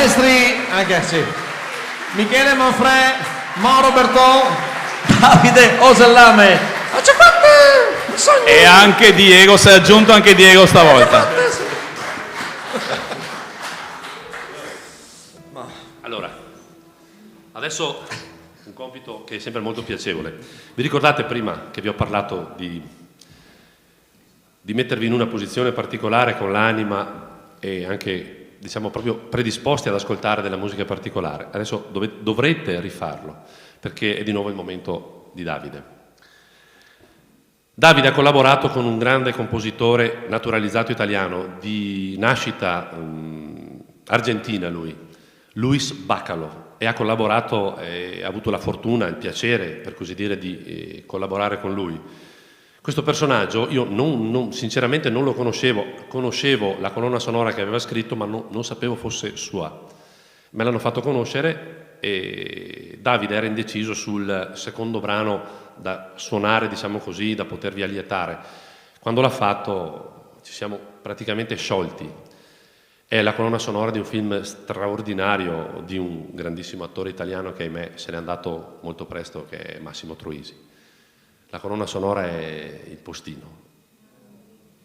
maestri, anche sì, Michele Manfrè, Mauro Bertò, Davide Osellame, e anche Diego, si è aggiunto anche Diego stavolta. Allora, adesso un compito che è sempre molto piacevole. Vi ricordate prima che vi ho parlato di mettervi in una posizione particolare con l'anima e anche, diciamo, proprio predisposti ad ascoltare della musica particolare? Adesso dovrete rifarlo, perché è di nuovo il momento di Davide. Davide ha collaborato con un grande compositore naturalizzato italiano, di nascita argentina lui, Luis Bacalo, e ha collaborato e ha avuto la fortuna, il piacere, per così dire, di collaborare con lui. Questo personaggio io sinceramente non lo conoscevo la colonna sonora che aveva scritto, ma non sapevo fosse sua. Me l'hanno fatto conoscere e Davide era indeciso sul secondo brano da suonare, diciamo così, da potervi allietare. Quando l'ha fatto ci siamo praticamente sciolti. È la colonna sonora di un film straordinario di un grandissimo attore italiano che, ahimè, se n'è andato molto presto, che è Massimo Troisi. La colonna sonora è Il Postino.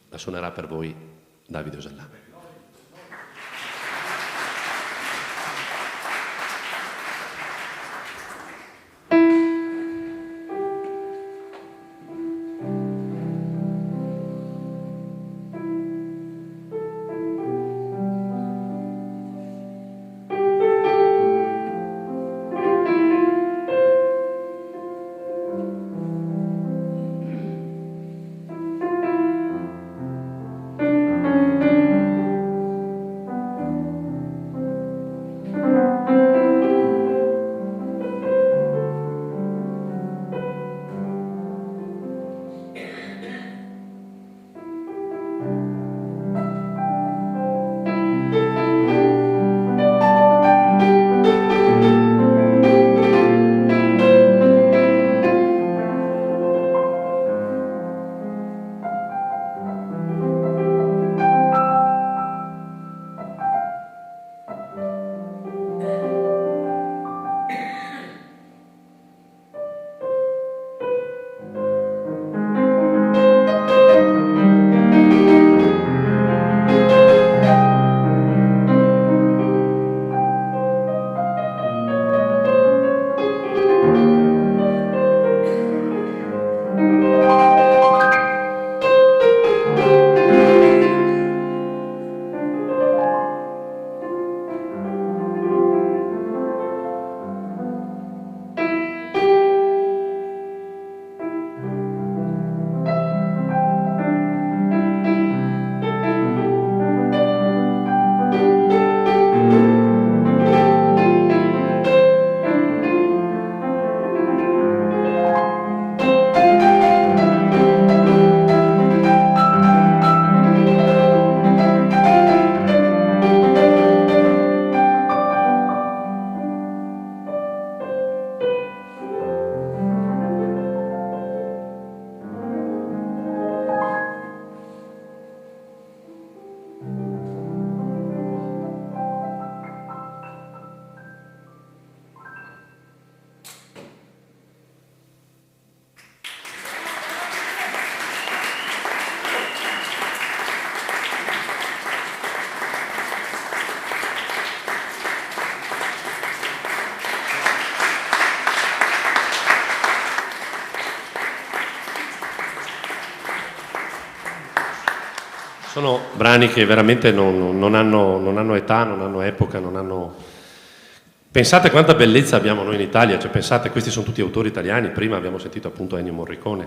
La suonerà per voi Davide Osellame. Sono brani che veramente non hanno età, non hanno epoca, non hanno... Pensate quanta bellezza abbiamo noi in Italia, cioè pensate, questi sono tutti autori italiani, prima abbiamo sentito appunto Ennio Morricone,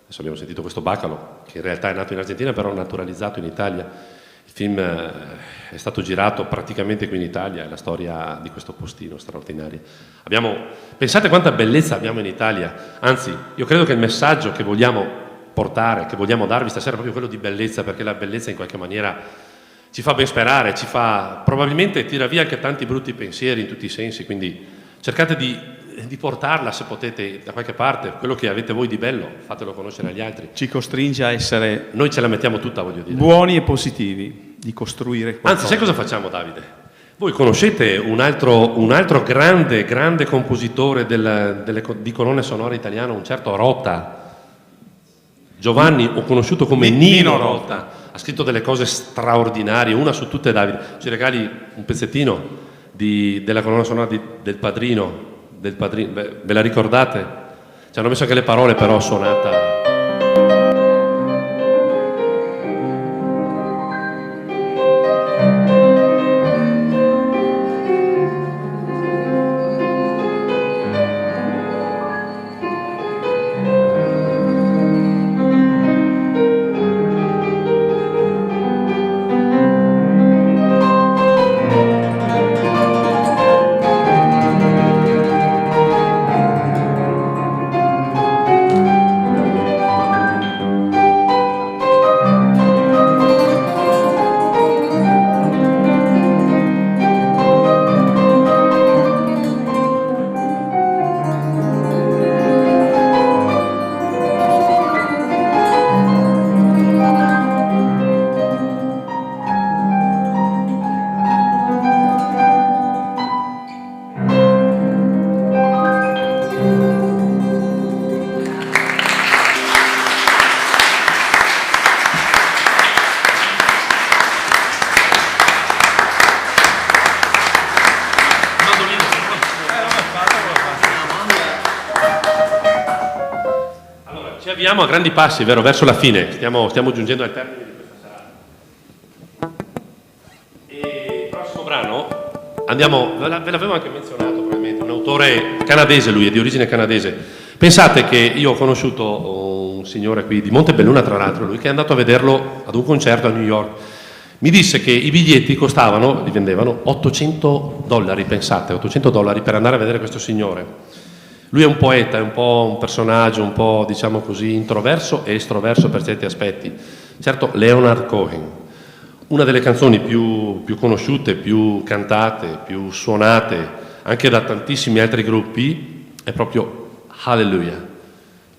adesso abbiamo sentito questo Bacalo, che in realtà è nato in Argentina però naturalizzato in Italia. Il film è stato girato praticamente qui in Italia, è la storia di questo postino straordinario. Pensate quanta bellezza abbiamo in Italia, anzi io credo che il messaggio che vogliamo portare, che vogliamo darvi stasera è proprio quello di bellezza, perché la bellezza in qualche maniera ci fa ben sperare, probabilmente tira via anche tanti brutti pensieri in tutti i sensi, quindi cercate di portarla se potete da qualche parte, quello che avete voi di bello, fatelo conoscere agli altri. Ci costringe a essere... Noi ce la mettiamo tutta, voglio dire. Buoni e positivi, di costruire qualcosa. Anzi, sai cosa facciamo, Davide? Voi conoscete un altro grande compositore di colonne sonore italiano, un certo Rota? Giovanni, ho conosciuto come Nino Rota. Ha scritto delle cose straordinarie, una su tutte, Davide. Ci regali un pezzettino della colonna sonora del Padrino? Ve la ricordate? Ci hanno messo anche le parole, però suonata. Ci avviamo a grandi passi, vero? Verso la fine, stiamo giungendo al termine di questa serata. E il prossimo brano, ve l'avevo anche menzionato probabilmente, un autore canadese, lui è di origine canadese. Pensate che io ho conosciuto un signore qui di Montebelluna, tra l'altro, lui che è andato a vederlo ad un concerto a New York. Mi disse che i biglietti costavano, li vendevano, $800, pensate, $800 per andare a vedere questo signore. Lui è un poeta, è un po' un personaggio, un po', diciamo così, introverso e estroverso per certi aspetti. Certo, Leonard Cohen. Una delle canzoni più conosciute, più cantate, più suonate, anche da tantissimi altri gruppi, è proprio Hallelujah.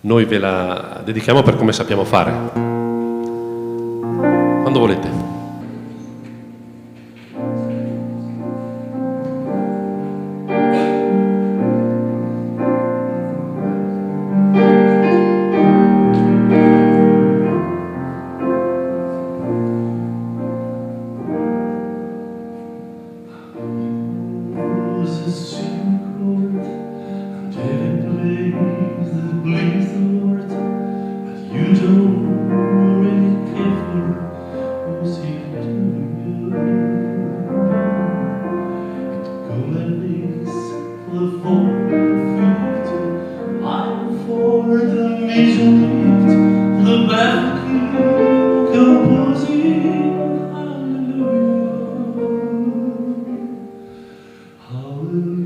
Noi ve la dedichiamo per come sappiamo fare. Quando volete. Hallelujah.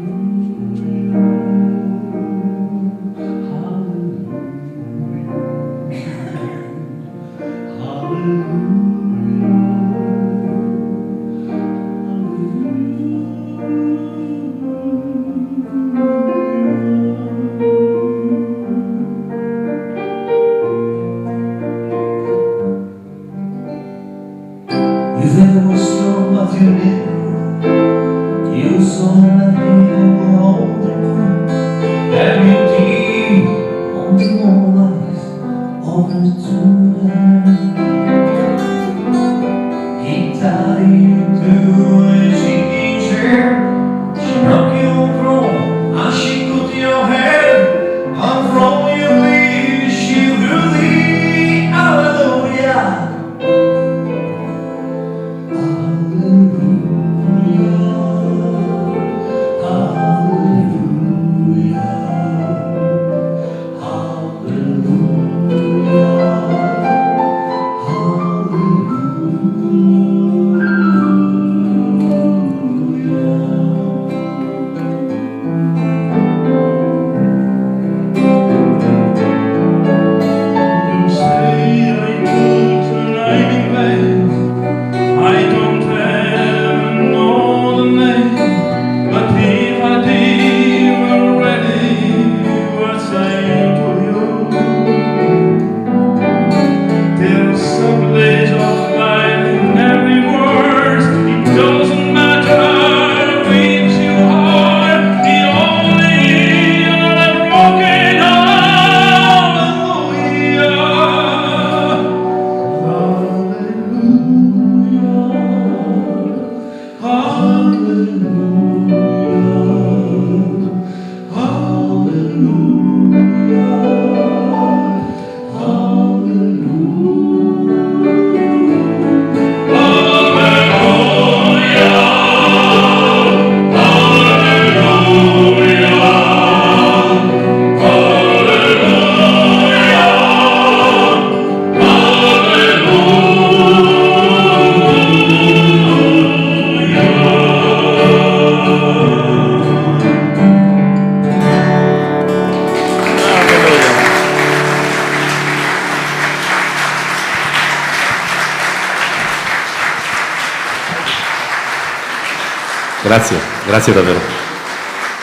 grazie davvero.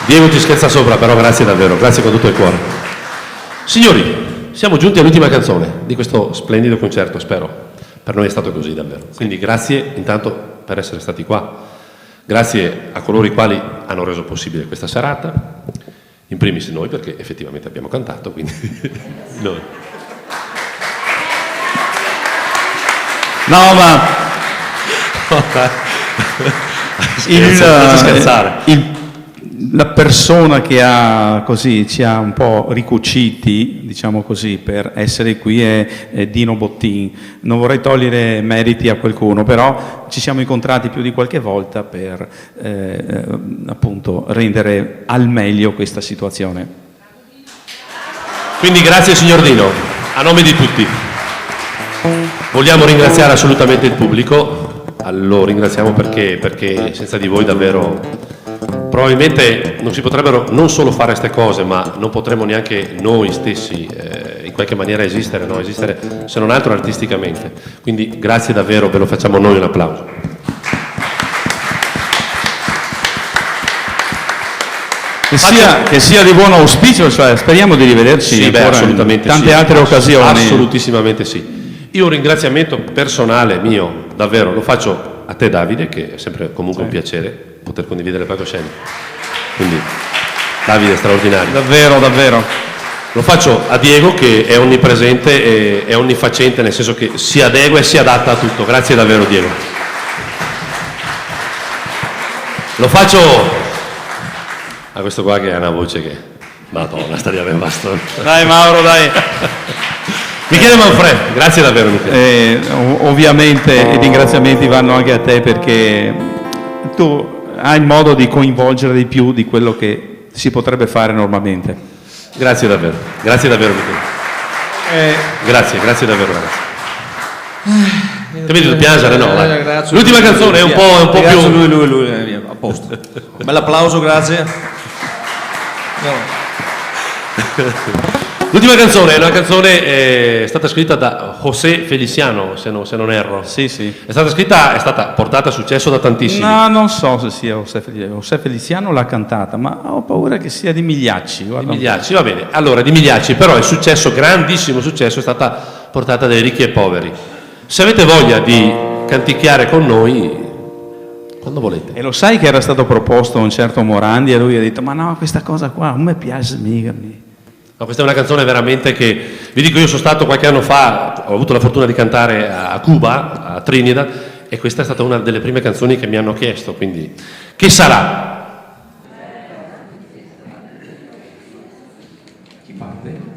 Diego ci scherza sopra, però grazie davvero, grazie con tutto il cuore. Signori, siamo giunti all'ultima canzone di questo splendido concerto, spero. Per noi è stato così davvero. Quindi grazie intanto per essere stati qua. Grazie a coloro i quali hanno reso possibile questa serata. In primis noi, perché effettivamente abbiamo cantato, quindi noi. No, ma scherzare. la persona che ci ha un po' ricuciti, diciamo così, per essere qui è Dino Bottin. Non vorrei togliere meriti a qualcuno, però ci siamo incontrati più di qualche volta per appunto rendere al meglio questa situazione. Quindi grazie signor Dino, a nome di tutti. Vogliamo ringraziare assolutamente il pubblico, lo ringraziamo perché senza di voi davvero probabilmente non si potrebbero non solo fare queste cose, ma non potremmo neanche noi stessi in qualche maniera esistere se non altro artisticamente. Quindi grazie davvero, ve lo facciamo noi un applauso. Che sia di buon auspicio, cioè speriamo di rivederci ancora assolutamente in tante sì. altre occasioni. Assolutissimamente sì. Io un ringraziamento personale mio, davvero, lo faccio a te Davide, che è sempre comunque un piacere poter condividere il palcoscenico. Quindi Davide è straordinario. Davvero. Lo faccio a Diego, che è onnipresente e è onnifacente, nel senso che si adegua e si adatta a tutto. Grazie davvero Diego. Lo faccio a questo qua che ha una voce che... Madonna, sta di avere bastone. Dai Mauro, dai. Michele Manfrè, grazie davvero Michele. Ovviamente i ringraziamenti vanno anche a te, perché tu hai il modo di coinvolgere di più di quello che si potrebbe fare normalmente. Grazie davvero Michele. Grazie davvero ragazzi. Che vedi, piangere? No, vai. Grazie. L'ultima canzone è un po' Grazie, più... lui, via, a posto. Un bell'applauso, grazie. L'ultima canzone è una canzone è stata scritta da José Feliciano, se non erro. Sì. È stata portata a successo da tantissimi. No, non so se sia José Feliciano l'ha cantata, ma ho paura che sia di Migliacci. Di Migliacci, va bene. Allora, di Migliacci, però il successo, grandissimo successo, è stata portata dai ricchi e poveri. Se avete voglia di canticchiare con noi, quando volete. E lo sai che era stato proposto a un certo Morandi e lui ha detto: ma no, questa cosa qua non mi piace mica. No, questa è una canzone veramente che, vi dico, io sono stato qualche anno fa, ho avuto la fortuna di cantare a Cuba, a Trinidad, e questa è stata una delle prime canzoni che mi hanno chiesto, quindi che sarà? Chi parte?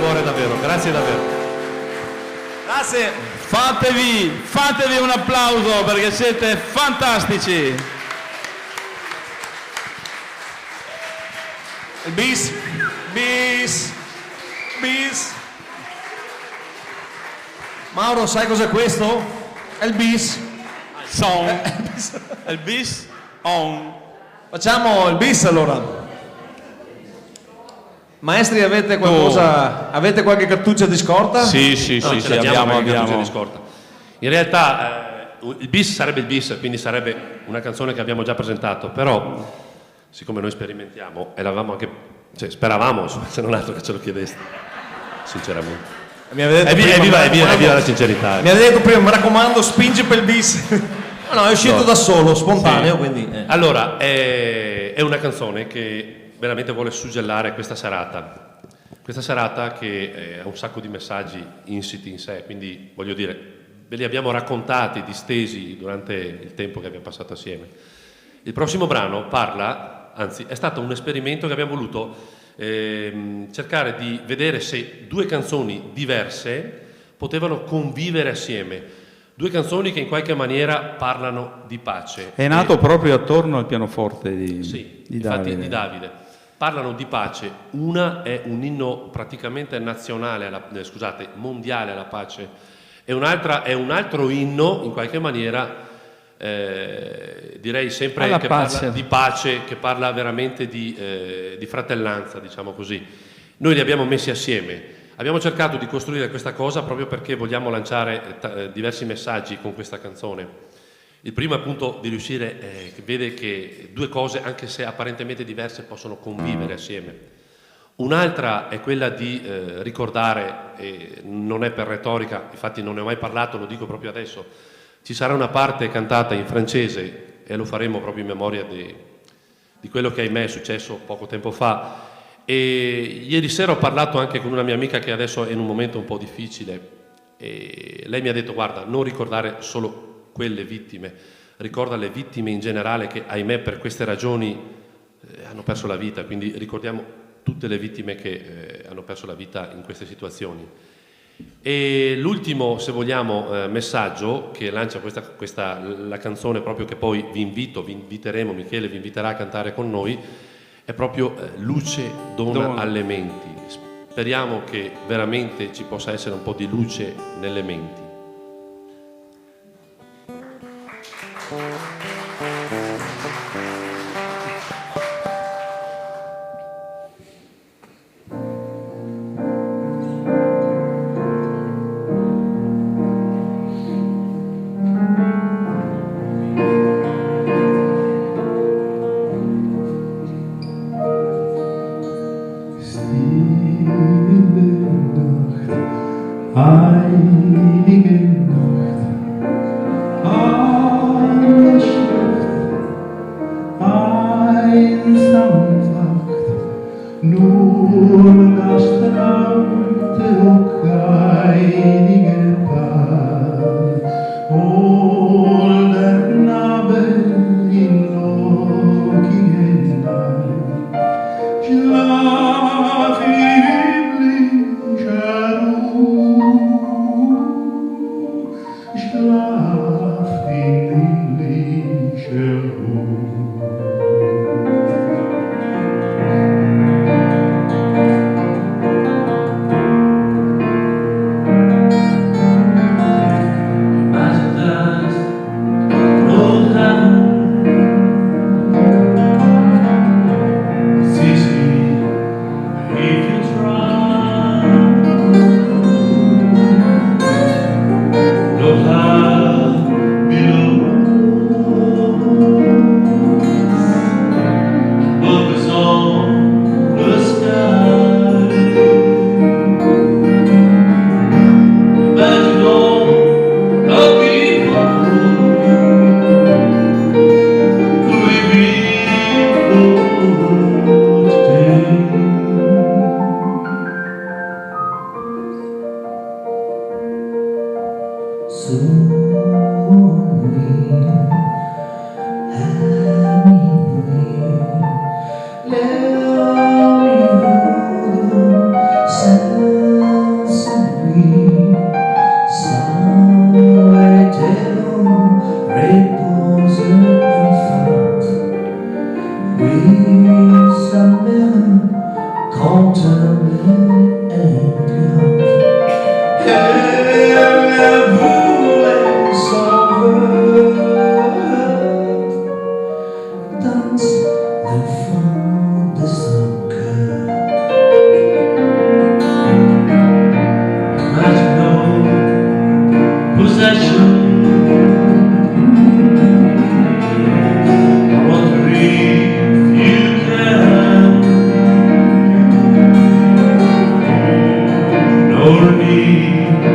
cuore davvero, grazie davvero. Grazie. Fatevi un applauso perché siete fantastici. Il bis. Mauro, sai cos'è questo? È il bis. Il bis on. Facciamo il bis allora. Maestri, avete qualcosa? Avete qualche cartuccia di scorta? Sì, No, ce l'abbiamo, abbiamo. di scorta. In realtà il bis sarebbe il bis, quindi sarebbe una canzone che abbiamo già presentato, però siccome noi sperimentiamo e l'avevamo anche, cioè, speravamo, insomma, se non altro che ce lo chiedeste, sinceramente. Mi avete detto prima, Evviva la sincerità. Mi avete detto prima, mi raccomando, spingi per il bis. No, è uscito da solo, spontaneo, Sì. quindi. Allora, è una canzone che veramente vuole suggellare questa serata. Questa serata che ha un sacco di messaggi insiti in sé, quindi voglio dire, ve li abbiamo raccontati, distesi durante il tempo che abbiamo passato assieme. Il prossimo brano parla, anzi è stato un esperimento che abbiamo voluto cercare di vedere se due canzoni diverse potevano convivere assieme, due canzoni che in qualche maniera parlano di pace. È nato proprio attorno al pianoforte di infatti, Davide. di Davide. Parlano di pace. Una è un inno praticamente nazionale, mondiale alla pace, e un'altra è un altro inno, in qualche maniera, direi sempre alla che pace. parla di pace, che parla veramente di fratellanza, diciamo così. Noi li abbiamo messi assieme. Abbiamo cercato di costruire questa cosa proprio perché vogliamo lanciare diversi messaggi con questa canzone. Il primo è appunto di riuscire, che vede che due cose, anche se apparentemente diverse, possono convivere assieme. Un'altra è quella di ricordare, e non è per retorica, infatti non ne ho mai parlato, lo dico proprio adesso, ci sarà una parte cantata in francese, e lo faremo proprio in memoria di quello che ahimè è successo poco tempo fa. E ieri sera ho parlato anche con una mia amica che adesso è in un momento un po' difficile, e lei mi ha detto: guarda, non ricordare solo quelle vittime, ricorda le vittime in generale che ahimè per queste ragioni hanno perso la vita, quindi ricordiamo tutte le vittime che hanno perso la vita in queste situazioni. E l'ultimo, se vogliamo, messaggio che lancia la canzone, proprio che poi vi inviteremo, Michele vi inviterà a cantare con noi, è proprio luce dona alle menti. Speriamo che veramente ci possa essere un po' di luce nelle menti. Heilige Nacht, alles einsam wacht, nur das traute und heilige Paar, und der Knabe in lockige Nacht, schlaf in himmlischer Ruhe, schlaf in himmlischer Ruhe. Let me liebe